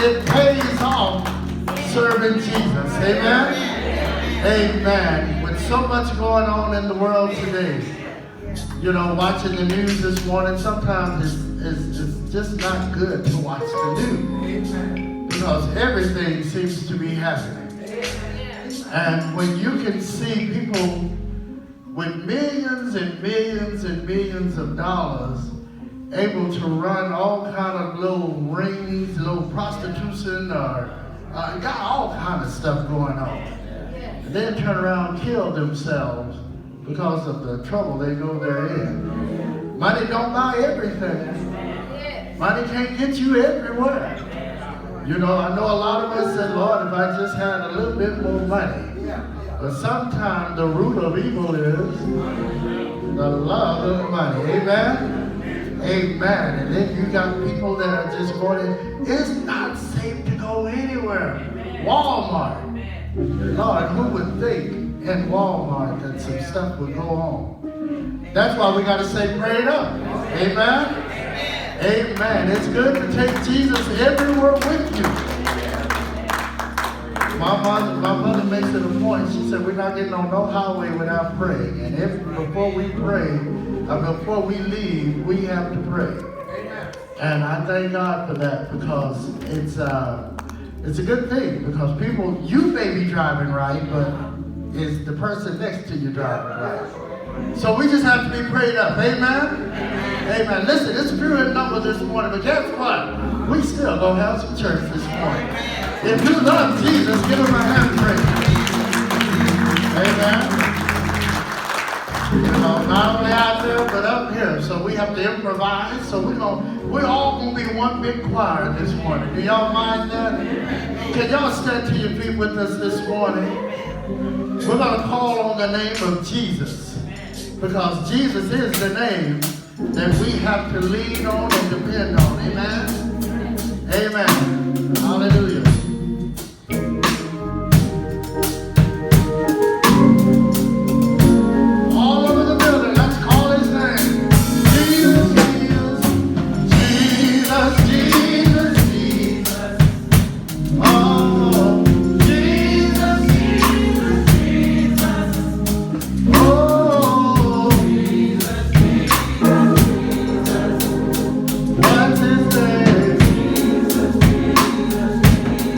it pays off serving Jesus. Amen? Amen. With so much going on in the world today, you know, watching the news this morning, sometimes it's just not good to watch the news because everything seems to be happening. And when you can see people with millions and millions and millions of dollars able to run all kind of little rings, little prostitution, or got all kind of stuff going on. And then turn around and kill themselves because of the trouble they know they're in. Money don't buy everything. Money can't get you everywhere. You know, I know a lot of us said, Lord, if I just had a little bit more money. But sometimes the root of evil is the love of money. Amen? Amen. And then you got people that are just going, it's not safe to go anywhere. Walmart. Lord, who would think in Walmart that some stuff would go on? That's why we got to say, pray it up. Amen? Amen. It's good to take Jesus everywhere with you. My mother makes it a point. She said, we're not getting on no highway without praying. And before we pray, before we leave, we have to pray. And I thank God for that because it's a good thing. Because people, you may be driving right, but is the person next to you driving right? So we just have to be prayed up. Amen? Amen. Listen, it's few in number this morning, but guess what? We still gonna have some church this morning. If you love Jesus, give him a hand praise. Amen. You know, not only out there, but up here. So we have to improvise. So we're all gonna be one big choir this morning. Do y'all mind that? Can y'all stand to your feet with us this morning? We're gonna call on the name of Jesus. Because Jesus is the name that we have to lean on and depend on. Amen? Amen. Hallelujah. All over the building, let's call his name. Jesus, Jesus, Jesus, Jesus, Jesus. Oh, Jesus, Jesus, Jesus. Oh, Jesus, Jesus. What's his name? Jesus, Jesus.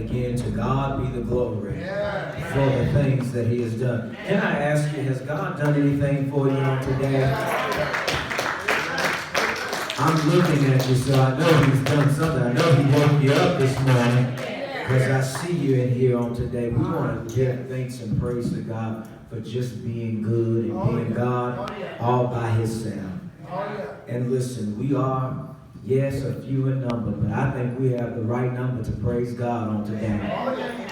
again, to God be the glory for the things that he has done. Can I ask you, has God done anything for you on today? I'm looking at you, so I know he's done something. I know he woke you up this morning because I see you in here on today. We want to give thanks and praise to God for just being good and being God all by himself. And listen, we are, yes, a few in number, but I think we have the right number to praise God on today.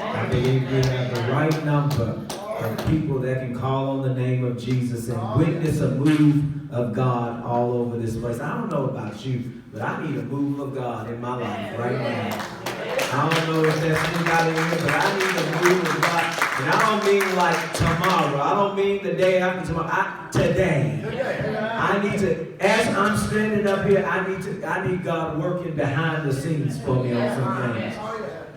I believe we have the right number of people that can call on the name of Jesus and witness a move of God all over this place. I don't know about you, but I need a move of God in my life right now. I don't know if there's anybody in here, but I need a move of God. And I don't mean like tomorrow. I don't mean the day after tomorrow. Today. I need to, as I'm standing up here, I need God working behind the scenes for me on some things.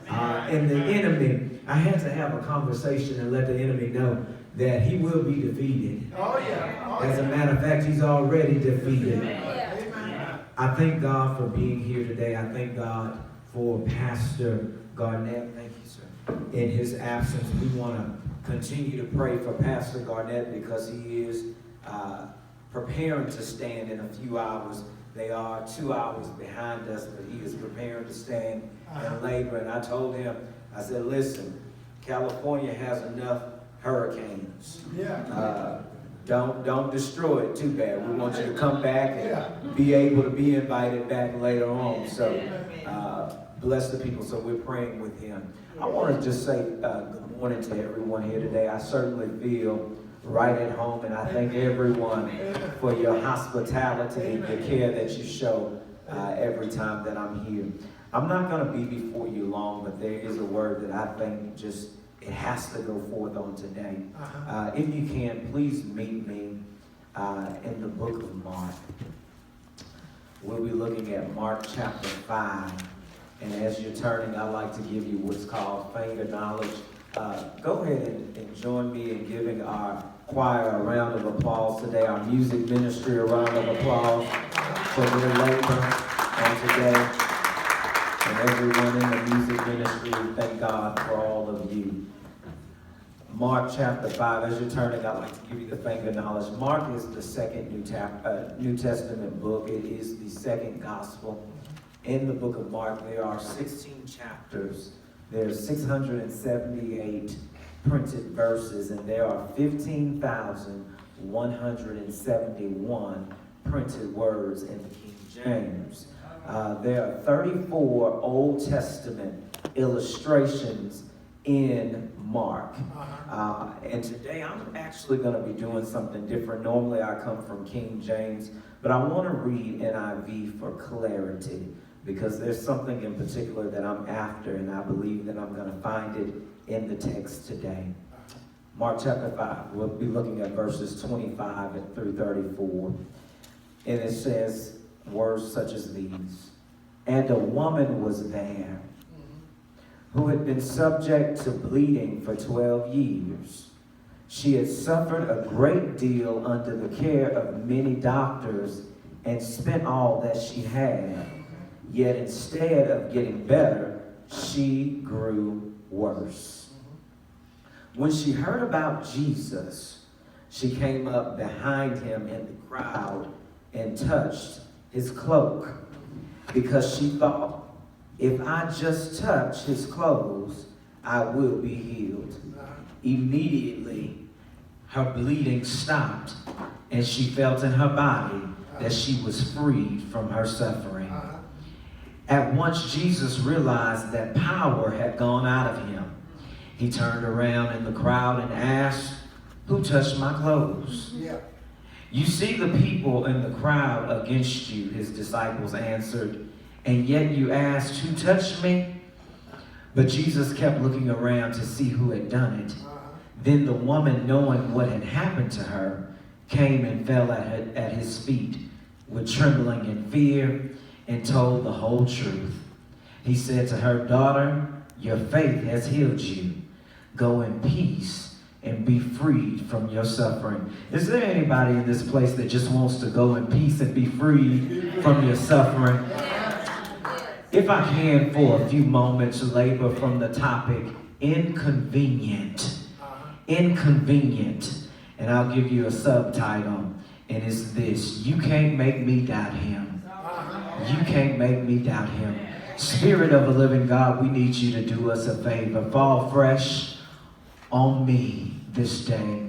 And the enemy, I had to have a conversation and let the enemy know that he will be defeated. As a matter of fact, he's already defeated. I thank God for being here today. I thank God for Pastor Garnett. Thank you, sir. In his absence, we want to continue to pray for Pastor Garnett because he is preparing to stand in a few hours. They are 2 hours behind us, but he is preparing to stand in labor. And I told him, I said, listen, California has enough hurricanes. Don't destroy it too bad. We want you to come back and be able to be invited back later on. So bless the people. So we're praying with him. I want to just say good morning to everyone here today. I certainly feel right at home, and I thank everyone for your hospitality and your care that you show every time that I'm here. I'm not going to be before you long, but there is a word that I think just it has to go forth on today. If you can, please meet me in the book of Mark. We'll be looking at Mark chapter 5. And as you're turning, I'd like to give you what's called finger knowledge. Go ahead and join me in giving our choir a round of applause today, our music ministry a round of applause for their labor on today. And everyone in the music ministry, thank God for all of you. Mark chapter 5, as you're turning, I'd like to give you the finger knowledge. Mark is the second New Testament book. It is the second gospel. In the book of Mark, there are 16 chapters. There's 678 printed verses, and there are 15,171 printed words in the King James. There are 34 Old Testament illustrations in Mark. And today I'm actually going to be doing something different. Normally I come from King James, but I want to read NIV for clarity because there's something in particular that I'm after, and I believe that I'm going to find it in the text today. Mark chapter 5, we'll be looking at verses 25 through 34. And it says words such as these. And a woman was there who had been subject to bleeding for 12 years. She had suffered a great deal under the care of many doctors and spent all that she had. Yet instead of getting better, she grew worse. When she heard about Jesus, she came up behind him in the crowd and touched his cloak, because she thought, if I just touch his clothes, I will be healed. Immediately, her bleeding stopped, and she felt in her body that she was freed from her suffering. At once, Jesus realized that power had gone out of him. He turned around in the crowd and asked, "Who touched my clothes?" "You see the people in the crowd against you," his disciples answered, "and yet you asked, 'Who touched me?'" But Jesus kept looking around to see who had done it. Then the woman, knowing what had happened to her, came and fell at his feet with trembling and fear, and told the whole truth. He said to her, "Daughter, your faith has healed you. Go in peace and be freed from your suffering." Is there anybody in this place that just wants to go in peace and be freed from your suffering? If I can, for a few moments, labor from the topic, inconvenient. Inconvenient. And I'll give you a subtitle, and it's this: you can't make me doubt him. You can't make me doubt him. Spirit of the living God, we need you to do us a favor. Fall fresh on me this day.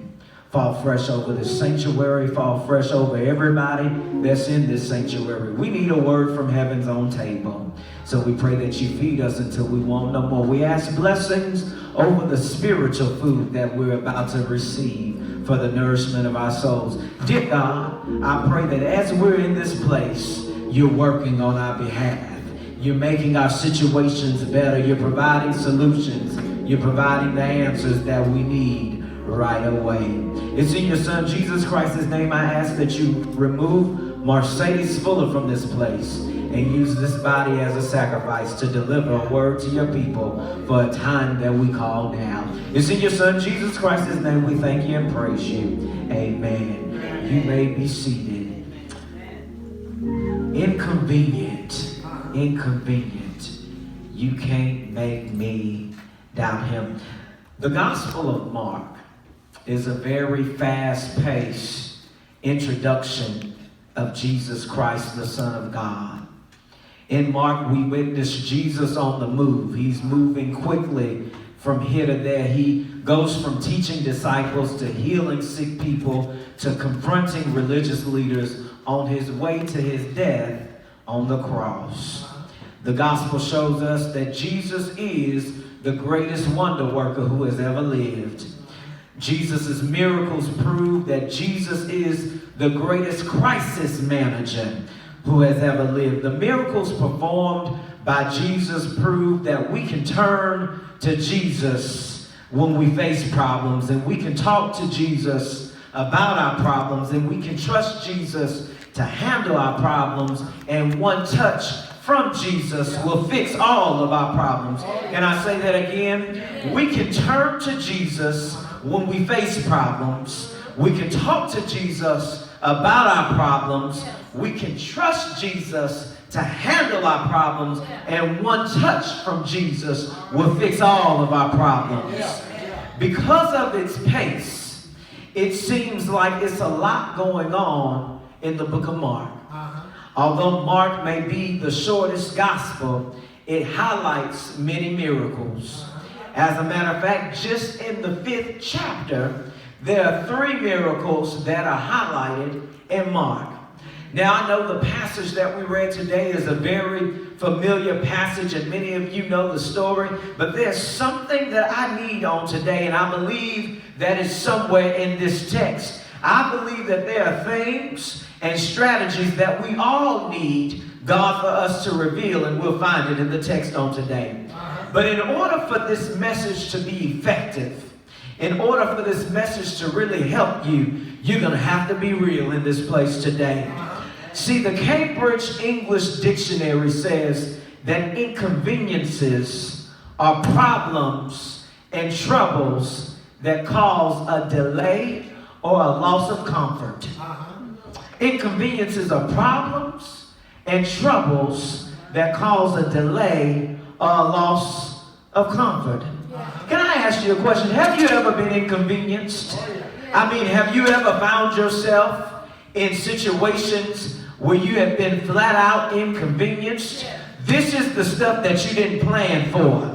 Fall fresh over this sanctuary. Fall fresh over everybody that's in this sanctuary. We need a word from heaven's own table. So we pray that you feed us until we want no more. We ask blessings over the spiritual food that we're about to receive for the nourishment of our souls. Dear God, I pray that as we're in this place, you're working on our behalf. You're making our situations better. You're providing solutions. You're providing the answers that we need right away. It's in your Son, Jesus Christ's name, I ask that you remove Marcedes Fuller from this place and use this body as a sacrifice to deliver a word to your people for a time that we call now. It's in your Son, Jesus Christ's name, we thank you and praise you. Amen. You may be seated. Inconvenient. Inconvenient. You can't make me doubt him. The Gospel of Mark is a very fast-paced introduction of Jesus Christ, the Son of God. In Mark, we witness Jesus on the move. He's moving quickly from here to there. He goes from teaching disciples to healing sick people to confronting religious leaders on his way to his death on the cross. The gospel shows us that Jesus is the greatest wonder worker who has ever lived. Jesus' miracles prove that Jesus is the greatest crisis manager who has ever lived. The miracles performed by Jesus prove that we can turn to Jesus when we face problems, and we can talk to Jesus about our problems, and we can trust Jesus to handle our problems, and one touch from Jesus will fix all of our problems. Can I say that again? We can turn to Jesus when we face problems. We can talk to Jesus about our problems. We can trust Jesus to handle our problems, and one touch from Jesus will fix all of our problems. Because of its pace, it seems like it's a lot going on in the book of Mark. Although Mark may be the shortest gospel, it highlights many miracles. As a matter of fact, just in the 5th chapter, there are 3 miracles that are highlighted in Mark. Now, I know the passage that we read today is a very familiar passage, and many of you know the story, but there's something that I need on today, and I believe that is somewhere in this text. I believe that there are things and strategies that we all need God for us to reveal, and we'll find it in the text on today. But in order for this message to be effective, in order for this message to really help you, you're going to have to be real in this place today. See, the Cambridge English Dictionary says that inconveniences are problems and troubles that cause a delay or a loss of comfort. Inconveniences are problems and troubles that cause a delay or a loss of comfort. Can I ask you a question? Have you ever been inconvenienced? I mean, have you ever found yourself in situations where you have been flat out inconvenienced? This is the stuff that you didn't plan for.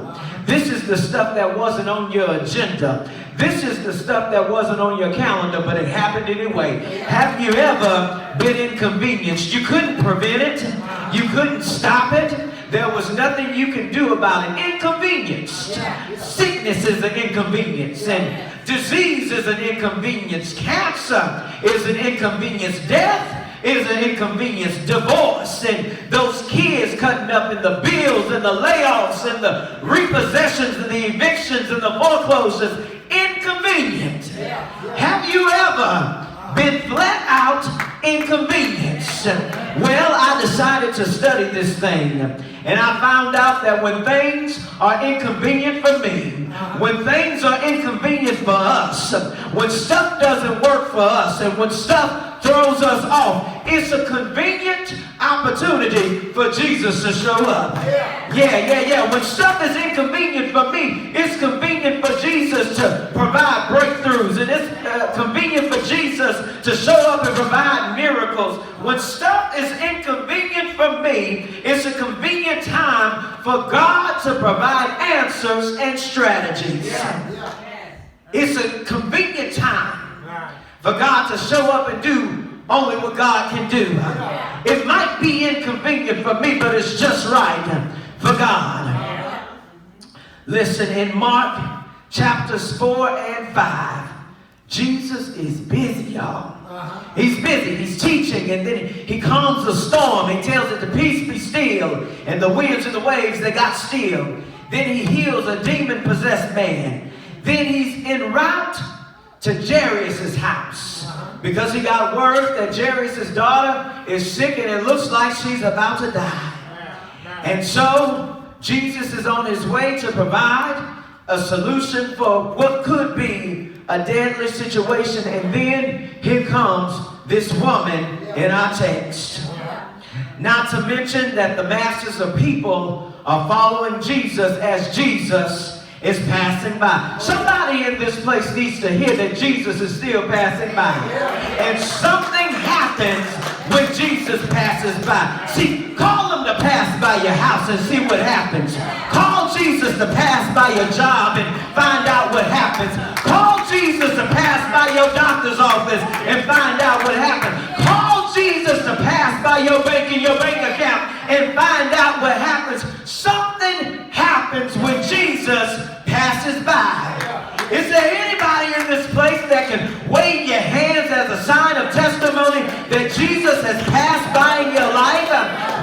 This is the stuff that wasn't on your agenda. This is the stuff that wasn't on your calendar, but it happened anyway. Have you ever been inconvenienced? You couldn't prevent it. You couldn't stop it. There was nothing you can do about it. Inconvenience. Sickness is an inconvenience, and disease is an inconvenience. Cancer is an inconvenience. Death is an inconvenience. Divorce and those kids cutting up, and the bills and the layoffs and the repossessions and the evictions and the foreclosures. Inconvenient. Have you ever been flat out inconvenienced? Well, I decided to study this thing, And I found out that when things are inconvenient for me, when things are inconvenient for us, when stuff doesn't work for us, and when stuff throws us off, it's a convenient opportunity for Jesus to show up. Yeah. When stuff is inconvenient for me, it's convenient for Jesus to provide breakthroughs, and it's convenient for Jesus to show up and provide miracles. When stuff is inconvenient for me, it's a convenient time for God to provide answers and strategies. It's a convenient time for God to show up and do only what God can do. It might be inconvenient for me, but it's just right for God. Listen, in Mark chapters 4 and 5, Jesus is busy, y'all. He's busy. He's teaching, and then he calms the storm. He tells it to peace be still, and the winds and the waves, they got still. Then he heals a demon-possessed man. Then he's en route to Jairus' house because he got word that Jairus' daughter is sick and it looks like she's about to die. And so Jesus is on his way to provide a solution for what could be a deadly situation. And then here comes this woman in our text. Not to mention that the masses of people are following Jesus as Jesus is passing by. Somebody in this place needs to hear that Jesus is still passing by. And something happens when Jesus passes by. See, call him to pass by your house and see what happens. Call Jesus to pass by your job and find out what happens. Call Jesus to pass by your doctor's office and find out what happens. Call Jesus to pass by your bank account and find out what happens. Something happens when Jesus passes by. Is there anybody in this place that can wave your hands as a sign of testimony that Jesus has passed by in your life?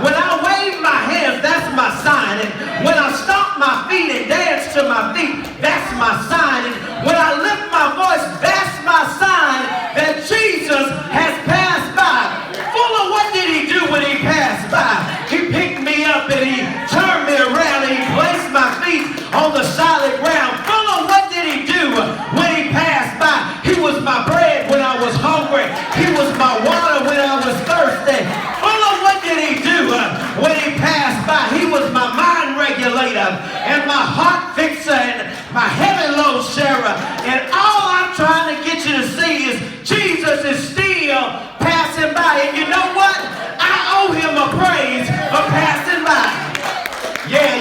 When I wave my hands, that's my sign. And when I stomp my feet and dance to my feet, that's my sign. And when I lift my voice, that's my sign that Jesus has passed by. Fuller, what did he do when he passed by? He picked me up and he turned me around and he placed my feet on the solid ground. Fuller, what did he do when he passed by? He was my bread when I was hungry. He was my water when I was thirsty. Fuller, what did he do when he passed by? He was my mind regulator and my heart fixer and my heavy load sharer. And all I'm trying to get you to see is Jesus is still passing by. And you know what? I owe him a praise for passing by. Yeah.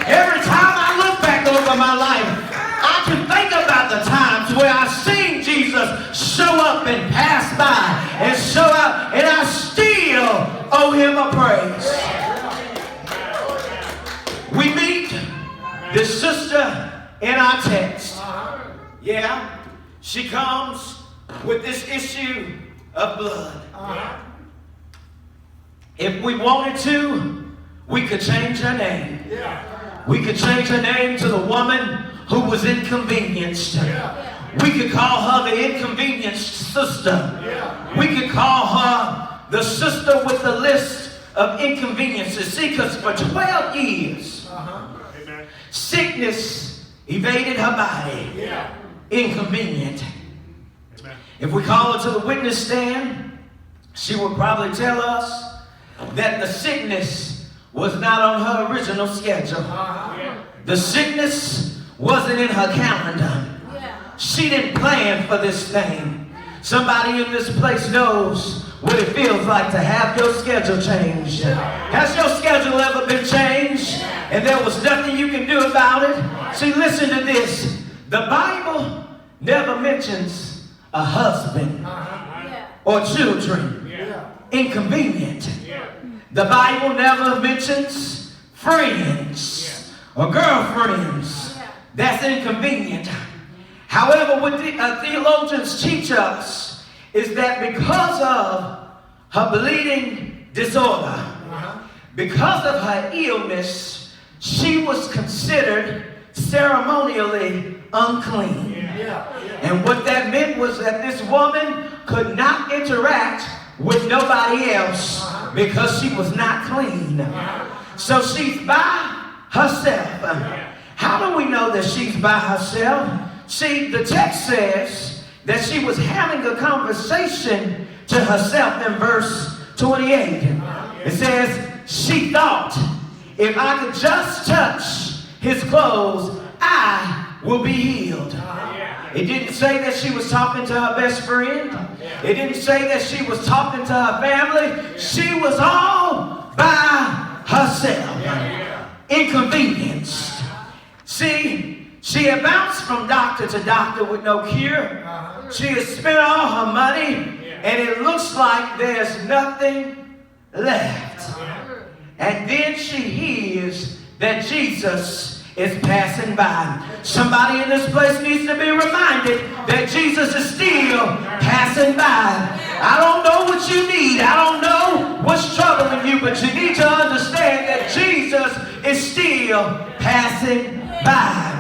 Every time I look back over my life, I can think about the times where I've seen Jesus show up and pass by and show up, and I still owe him a praise. We meet this sister in our text. Yeah, she comes with this issue of blood. If we wanted to, we could change her name. We could change her name to the woman who was inconvenienced. We could call her the inconvenienced sister. We could call her the sister with the list of inconveniences. See, because for 12 years, sickness evaded her body. Inconvenient. If we call her to the witness stand, she would probably tell us that the sickness was not on her original schedule. The sickness wasn't in her calendar. She didn't plan for this thing. Somebody in this place knows what it feels like to have your schedule changed. Has your schedule ever been changed and there was nothing you can do about it? See, listen to this. The Bible never mentions a husband or children. Inconvenient. The Bible never mentions friends or girlfriends. That's inconvenient. However, what theologians teach us is that because of her bleeding disorder, because of her illness, she was considered ceremonially unclean. And what that meant was that this woman could not interact with nobody else because she was not clean. So she's by herself. How do we know that she's by herself? See, the text says that she was having a conversation to herself in verse 28. It says, she thought, if I could just touch his clothes, I will be healed. It didn't say that she was talking to her best friend. It didn't say that she was talking to her family. She was all by herself. Inconvenienced. See, she had bounced from doctor to doctor with no cure. She has spent all her money, and it looks like there's nothing left. And then she hears that Jesus is passing by. Somebody in this place needs to be reminded that Jesus is still passing by. I don't know what you need. I don't know what's troubling you, but you need to understand that Jesus is still passing by.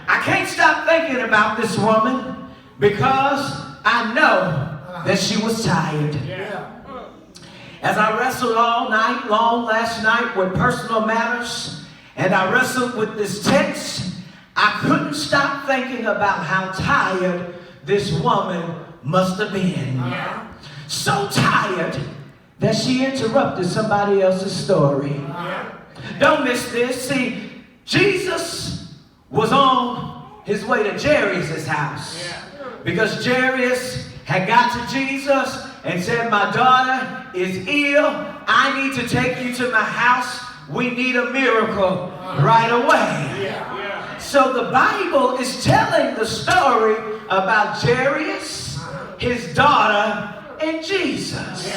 I can't stop thinking about this woman because I know that she was tired. As I wrestled all night long last night with personal matters, and I wrestled with this text, I couldn't stop thinking about how tired this woman must have been. So tired that she interrupted somebody else's story. Don't miss this. See, Jesus was on his way to Jairus' house because Jairus had got to Jesus and said, my daughter is ill. I need to take you to my house. We need a miracle right away. So the Bible is telling the story about Jairus, his daughter, and Jesus.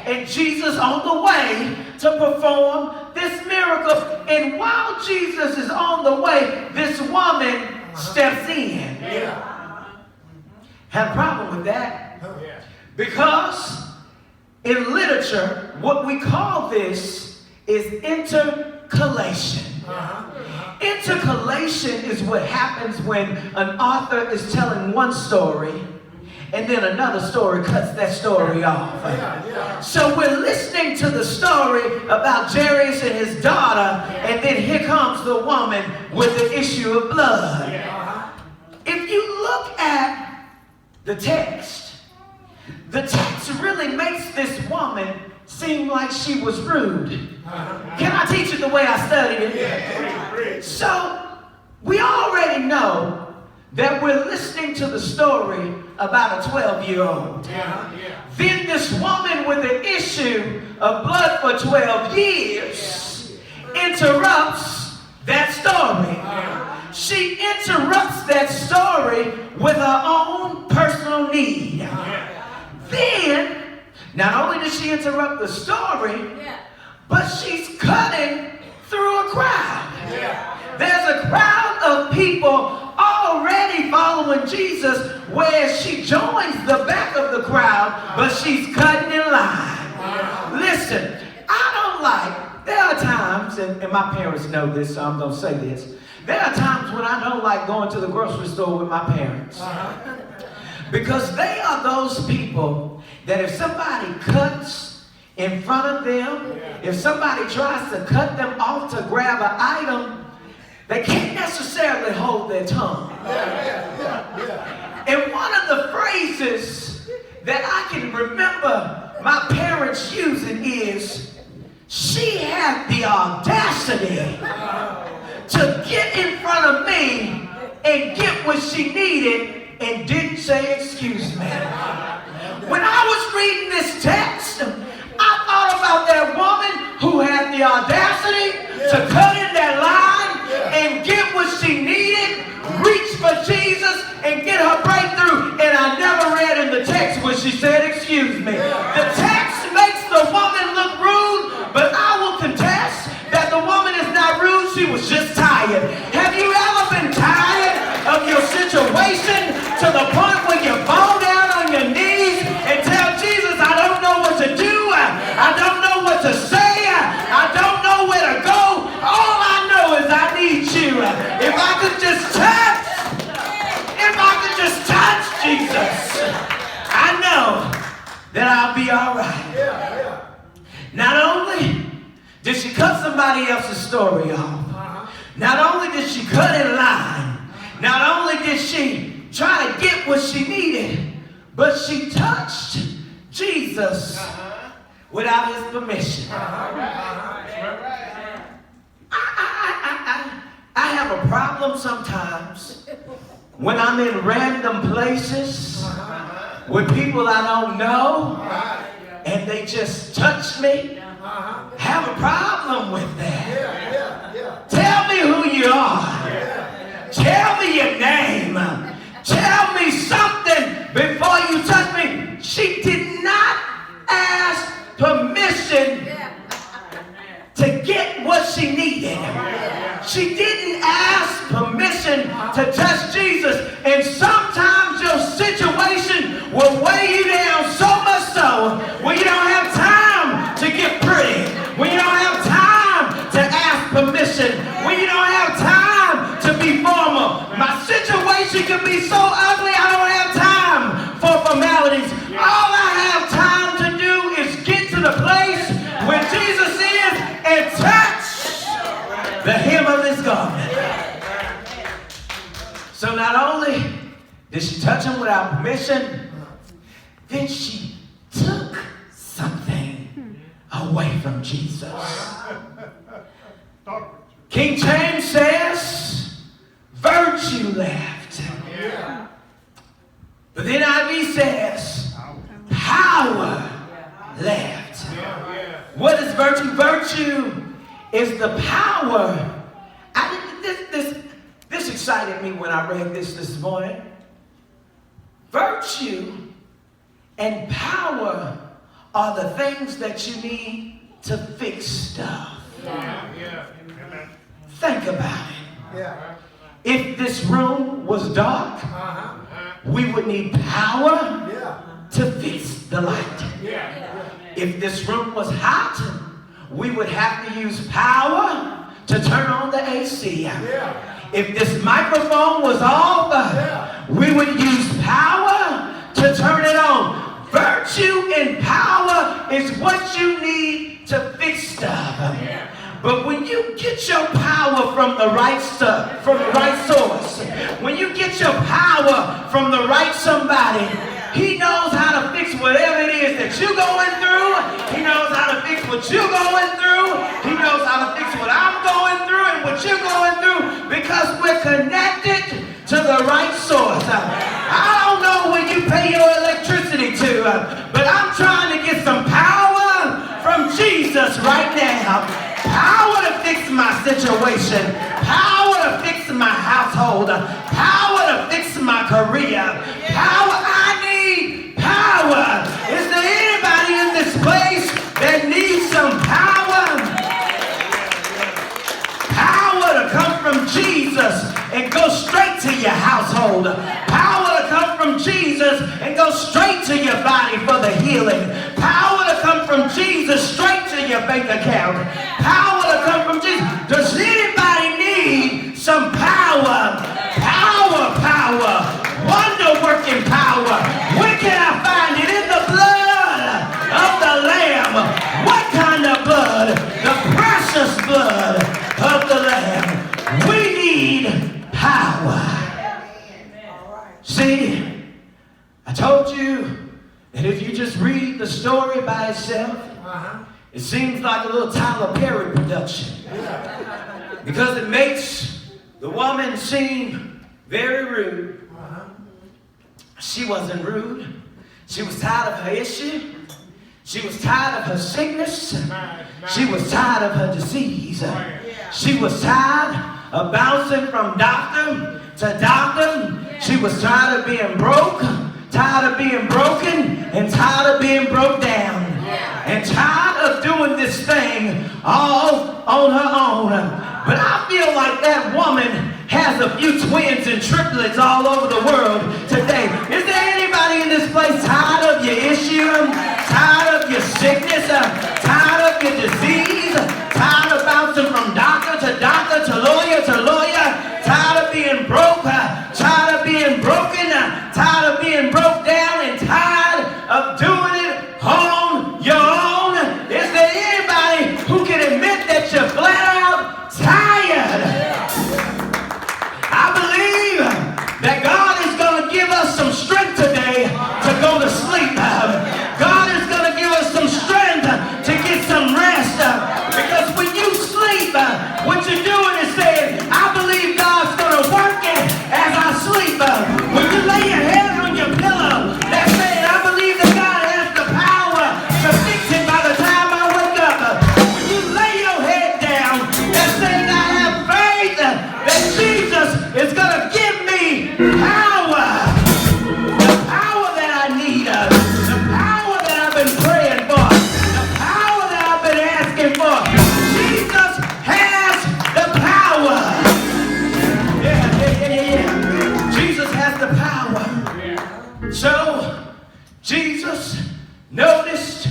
And Jesus on the way to perform this miracle. And while Jesus is on the way, this woman steps in. Had a problem with that. Because in literature, what we call this is intercalation. Intercalation is what happens when an author is telling one story and then another story cuts that story off. So we're listening to the story about Jairus and his daughter, and then here comes the woman with the issue of blood. If you look at the text really makes this woman seem like she was rude. Can I teach it the way I studied it? So we already know that we're listening to the story about a 12-year-old. Then this woman with an issue of blood for 12 years interrupts that story. She interrupts that story with her own personal need. Then, not only does she interrupt the story, but she's cutting through a crowd. There's a crowd of people already following Jesus where she joins the back of the crowd, but she's cutting in line. Listen, there are times, and my parents know this, so I'm going to say this. There are times when I don't like going to the grocery store with my parents. Because they are those people that if somebody cuts in front of them, if somebody tries to cut them off to grab an item, they can't necessarily hold their tongue. And one of the phrases that I can remember my parents using is, she had the audacity to get in front of me and get what she needed and didn't say excuse me. When I was reading this text, I thought about that woman who had the audacity to cut in that line and get what she needed, reach for Jesus and get her breakthrough. And I never read in the text when she said excuse me. The text makes the woman look rude, but I will contest that the woman is not rude, she was just tired. Have you ever been tired of your situation to the point where you fall down on your knees and tell Jesus, I don't know what to do, I don't know what to say, I don't know where to go, all I know is I need you. If I could just touch Jesus, I know that I'll be all right. Not only did she cut somebody else's story off. Not only did she cut in line, not only did she try to get what she needed, but she touched Jesus without his permission. I have a problem sometimes when I'm in random places with people I don't know and they just touch me. I have a problem with that. Tell me who you are. Tell me your name. Tell me something before you touch me. She did not ask permission to get what she needed. She didn't ask permission to touch Jesus. And sometimes your situation will weigh you down so much so when you don't have time to get pretty, when you don't have time to ask permission, when you don't have time to be formal. My situation can be so ugly I don't have time for formalities. All I have time to do is get to the place where Jesus is and touch the hem of his garment. So not only did she touch him without permission, then she took something away from Jesus. King James says, virtue left. But the NIV says, power left. What is virtue? Virtue is the power. This excited me when I read this morning. Virtue and power are the things that you need to fix stuff. Think about it. If this room was dark, we would need power to fix the light. If this room was hot, we would have to use power to turn on the AC. If this microphone was off, we would use power to turn it on. Virtue and power is what you need to fix stuff. But when you get your power from the right stuff, from the right source, when you get your power from the right somebody, he knows how to fix whatever it is that you're going through. He knows how to fix what you're going through. He knows how to fix what I'm going through and what you're going through, because we're connected to the right source. I don't know where you pay your electricity to, but I'm trying to get some power from Jesus right now. Power to fix my situation. Power to fix my household. Power to fix my career. Power. I need power. Is there anybody in this place that needs some power? Power to come from Jesus and go straight to your household. Power to come from Jesus and go straight to your body for the healing. Power to come from Jesus straight to your bank account. Power to come from Jesus. Does anybody need some power? Power. Wonder-working power. Where can I find it? In the blood of the Lamb. What kind of blood? The precious blood of the Lamb. We need power. See, I told you that if you just read the story by itself, it seems like a little Tyler Perry production. Because it makes the woman seem very rude. She wasn't rude. She was tired of her issue. She was tired of her sickness. She was tired of her disease. She was tired of bouncing from doctor to doctor. She was tired of being broke, tired of being broken, and tired of being broke down. And tired of doing this thing all on her own. But I feel like that woman has a few twins and triplets all over the world today. Is there anybody in this place tired of your issue? Tired of your sickness? Tired of your disease? Tired of bouncing from doctor to lawyer to lawyer? Tired of being broke? Tired of being broken? Tired of being broke down? And tired of doing it on your own? Is there anybody who can admit power. The power that I need. The power that I've been praying for. The power that I've been asking for. Jesus has the power. Yeah. Jesus has the power. So, Jesus noticed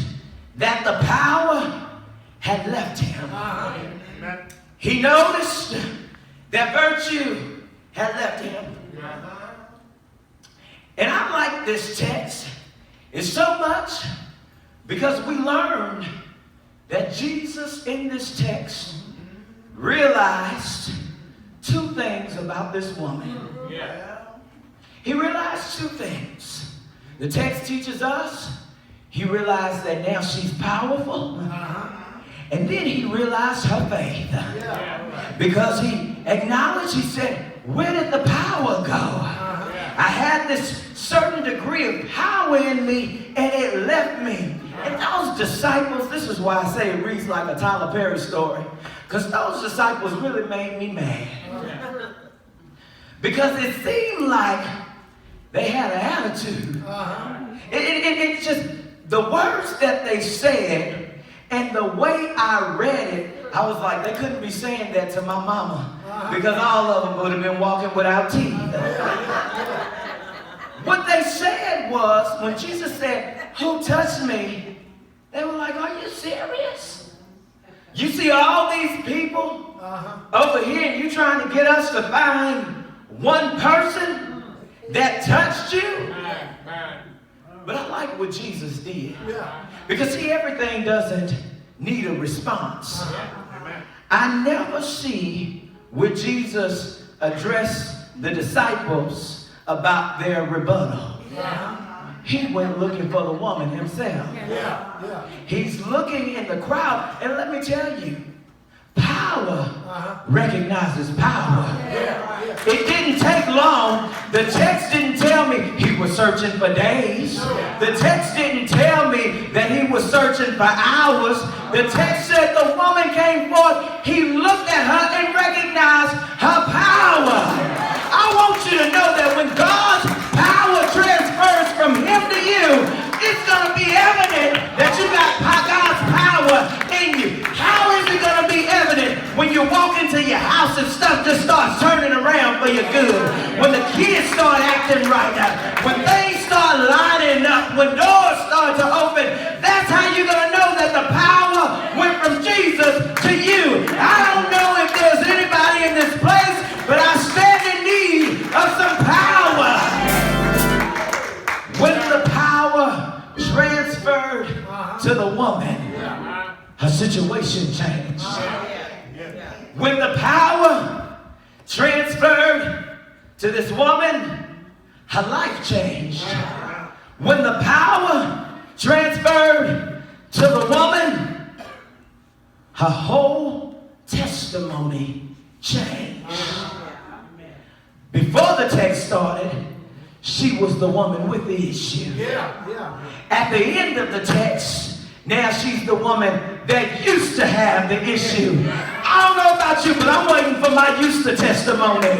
that the power had left him. He noticed that virtue had left him. And I like this text. It's so much because we learned that Jesus in this text realized two things about this woman. He realized two things. The text teaches us he realized that now she's powerful. And then he realized her faith. Because he acknowledged, he said, where did the power go? I had this certain degree of power in me and it left me. And those disciples, this is why I say it reads like a Tyler Perry story. Because those disciples really made me mad. Because it seemed like they had an attitude. It just, the words that they said and the way I read it, I was like, they couldn't be saying that to my mama because all of them would have been walking without teeth. What they said was, when Jesus said, who touched me? They were like, are you serious? You see all these people over here and you trying to get us to find one person that touched you? But I like what Jesus did. Because see, everything doesn't need a response. I never see where Jesus addressed the disciples about their rebuttal. He went looking for the woman himself. He's looking in the crowd. And let me tell you, power recognizes power. It didn't take long. The text didn't tell me he was searching for days. The text didn't tell me that he was searching for hours. The text said the woman came forth. He looked at her and recognized her power. I want you to know that when God's power transfers from him to you, it's going to be evident that you got God's power in you. How is it going to be evident when you walk into your house and stuff just starts turning around for your good? When the kids start acting right, when things start lining up, when doors start to open, that's how you're going to know that the power went from Jesus to you. I don't know if there's anybody in this place, but I stand in need of some power. When the power transferred to the woman, her situation changed. When the power transferred to this woman, her life changed. When the power transferred to the woman, her whole testimony changed. Before the text started, she was the woman with the issue. At the end of the text, now she's the woman that used to have the issue. I don't know about you, but I'm waiting for my used to testimony.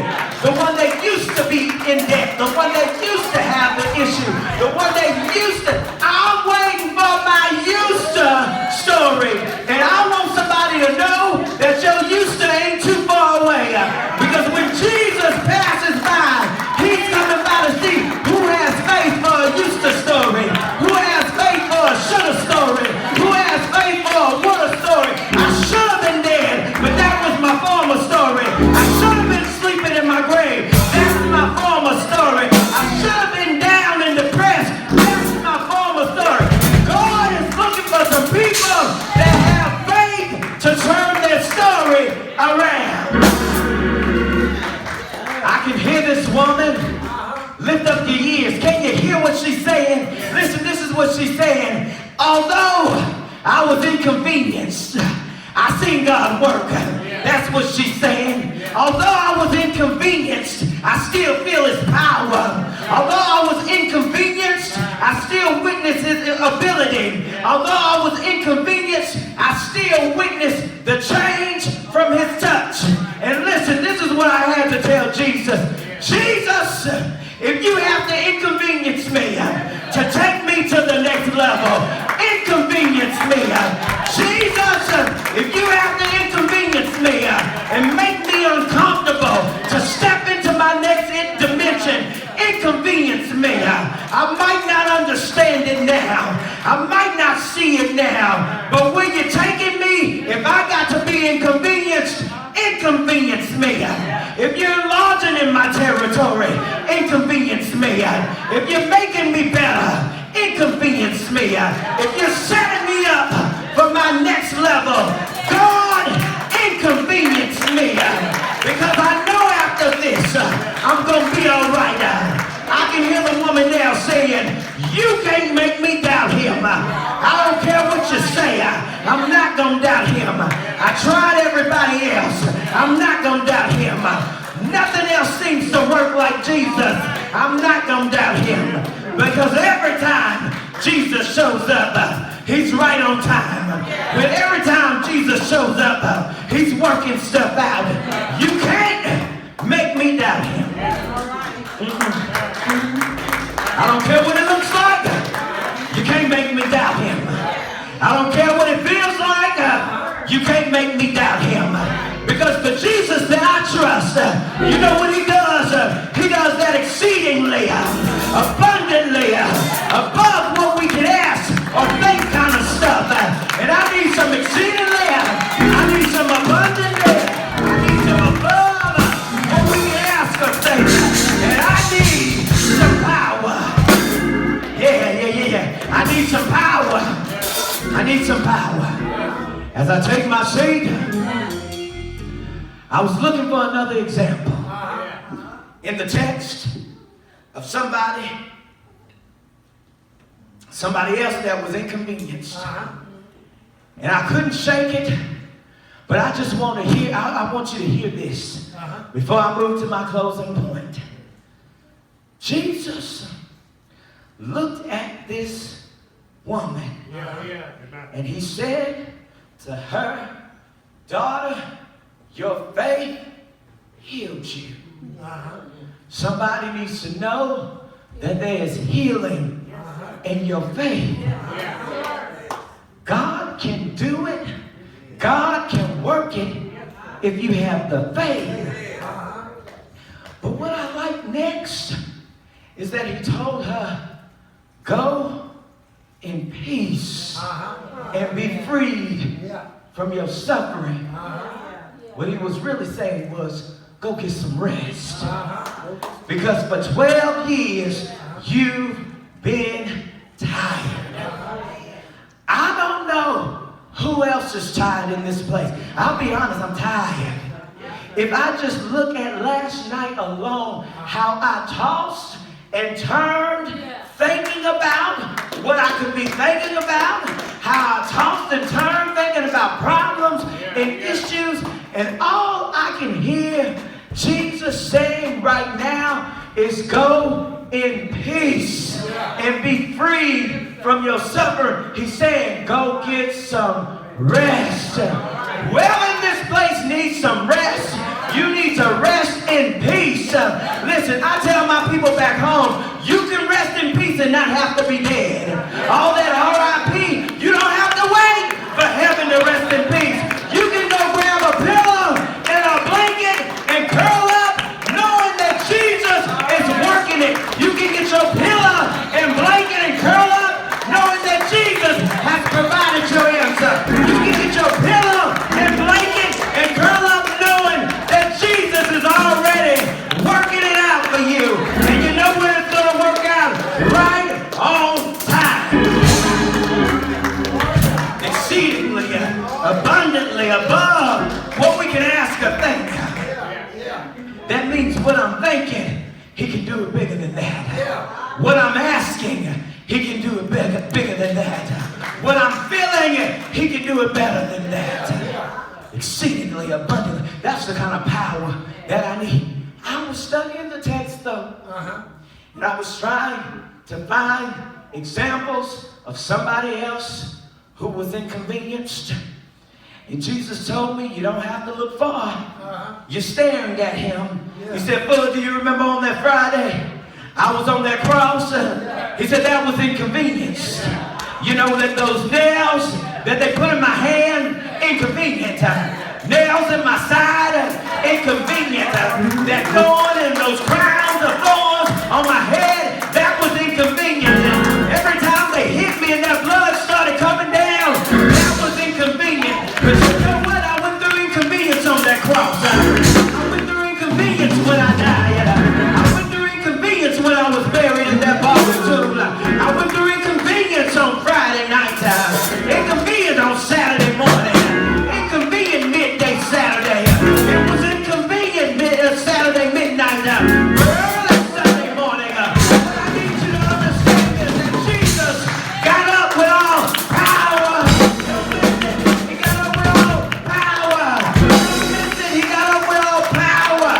The one that used to be in debt. The one that used to have the issue. The one that used to. I'm waiting for my used to story. And I want somebody to know that your used to ain't too far away. Because when Jesus passes by, he's coming by to see who has faith for a used to story. Who has faith for a shoulda story. Who has faith for a woulda story. I should have been dead, but that was my former story. I should have been sleeping in my grave. That's my former story. I should have been down and depressed. That's my former story. God is looking for some people that have faith to turn their story around. I can hear this woman. Lift up your ears. Can you hear what she's saying? Listen, this is what she's saying. Although I was inconvenienced, I seen God work. That's what she's saying. Although I was inconvenienced, I still feel his power. Although I was inconvenienced, I still witness his ability. Although I was inconvenienced, I still witness the change from his touch. And listen, this is what I had to tell Jesus. Jesus, if you have to inconvenience me to take me to the next level, inconvenience me. Jesus, if you have to inconvenience me and make me uncomfortable to step into my next dimension, inconvenience me. I might not understand it now. I might not see it now. But where you're taking me, if I got to be inconvenienced, inconvenience me. If you're enlarging in my territory, inconvenience me. If you're making me better, inconvenience me. If you're setting me up for my next level, God, inconvenience me. Because I know after this, I'm going to be all right. I can hear the woman now saying, you can't make me doubt him. I don't care what you say. I'm not going to doubt him. I tried everybody else. I'm not going to doubt him. Nothing else seems to work like Jesus. I'm not going to doubt him. Because every time Jesus shows up, he's right on time. But every time Jesus shows up, he's working stuff out. You can't make me doubt him. I don't care what it looks like. You can't make me doubt him. I don't care what it feels like. You can't make me doubt him. Because the Jesus that I trust, you know what he does? He does that exceedingly, abundantly, above what we can ask or think kind of stuff. And I need some exceedingly, I need some abundantly, I need some above what we can ask or think. And I need some power. Yeah. I need some power. I need some power. As I take my seat, I was looking for another example in the text of somebody else that was inconvenienced. And I couldn't shake it, but I just want to hear, I want you to hear this before I move to my closing point. Jesus looked at this woman and he said to her, daughter, your faith healed you. Somebody needs to know that there is healing in your faith. God can do it. God can work it if you have the faith. But what I like next is that he told her, go in peace and be freed from your suffering. What he was really saying was, go get some rest. Because for 12 years, you've been tired. I don't know who else is tired in this place. I'll be honest, I'm tired. If I just look at last night alone, how I tossed and turned, thinking about what I could be thinking about, how I tossed and turned, thinking about problems and issues, and all I can hear Jesus saying right now is go in peace and be freed from your suffering. He's saying go get some rest. Well, in this place needs some rest. You need to rest in peace. Listen, I tell my people back home, you can rest in peace and not have to be dead. All that R.I.P., you don't have to wait for heaven to rest in peace. You can go grab a pillow and a blanket and curl up knowing that Jesus is working it. You can get your pillow and blanket and curl up knowing that Jesus has provided your answer. You can get your pillow and blanket and curl up knowing that Jesus is already working it out for you. And you know when it's going to work out? Right on time. Exceedingly, abundantly, above what we can ask or think. That means what I'm thinking, he can do it bigger than that. What I'm asking, he can do it bigger than that. What I'm feeling, he can do it better than that. Exceedingly abundantly. That's the kind of power that I need. I was studying the text though. And I was trying to find examples of somebody else who was inconvenienced. And Jesus told me, you don't have to look far. You're staring at him. He said, Fuller, do you remember on that Friday? I was on that cross. He said, that was inconvenience. You know that those nails that they put in my hand, inconvenient. Nails in my side, inconvenient. That thorn and those crowns of thorns on my head, that was inconvenient. Every time they hit me and that blood started coming down, that was inconvenient. But you know what? I went through inconvenience on that cross. I went through inconvenience when I died. I went through inconvenience when I was buried in that borrowed tomb. I went through inconvenience on Friday night. Inconvenience on Saturday morning. Inconvenient midday Saturday. It was inconvenient Saturday midnight. Early Sunday morning. I need you to understand this, that Jesus got up with all power. He got up with all power. Listen, he got up with all power.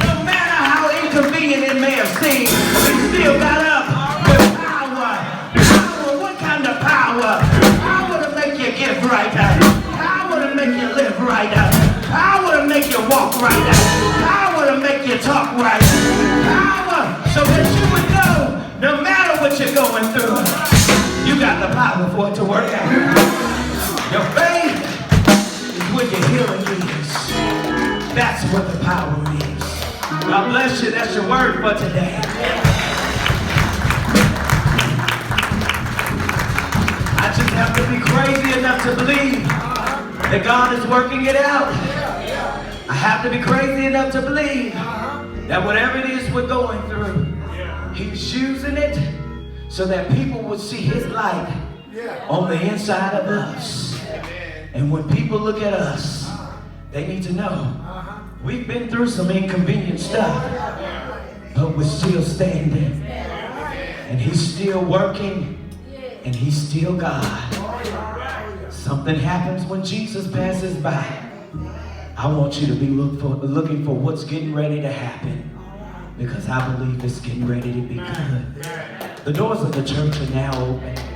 No matter how inconvenient it may have seemed, he still got up with power. Power, what kind of power? Power to make you give right. Power to make you live right. Power to make you walk right. Power to make you talk right. Power so that you would know, no matter what you're going through, you got the power for it to work out. Your faith is where your healing is. That's what the power is. God bless you. That's your word for today. I just have to be crazy enough to believe that God is working it out. I have to be crazy enough to believe that whatever it is we're going through, He's using it so that people would see His light on the inside of us. And when people look at us, they need to know we've been through some inconvenient stuff, but we're still standing. And He's still working, and He's still God. Something happens when Jesus passes by. I want you to be looking for what's getting ready to happen, because I believe it's getting ready to be good. The doors of the church are now open.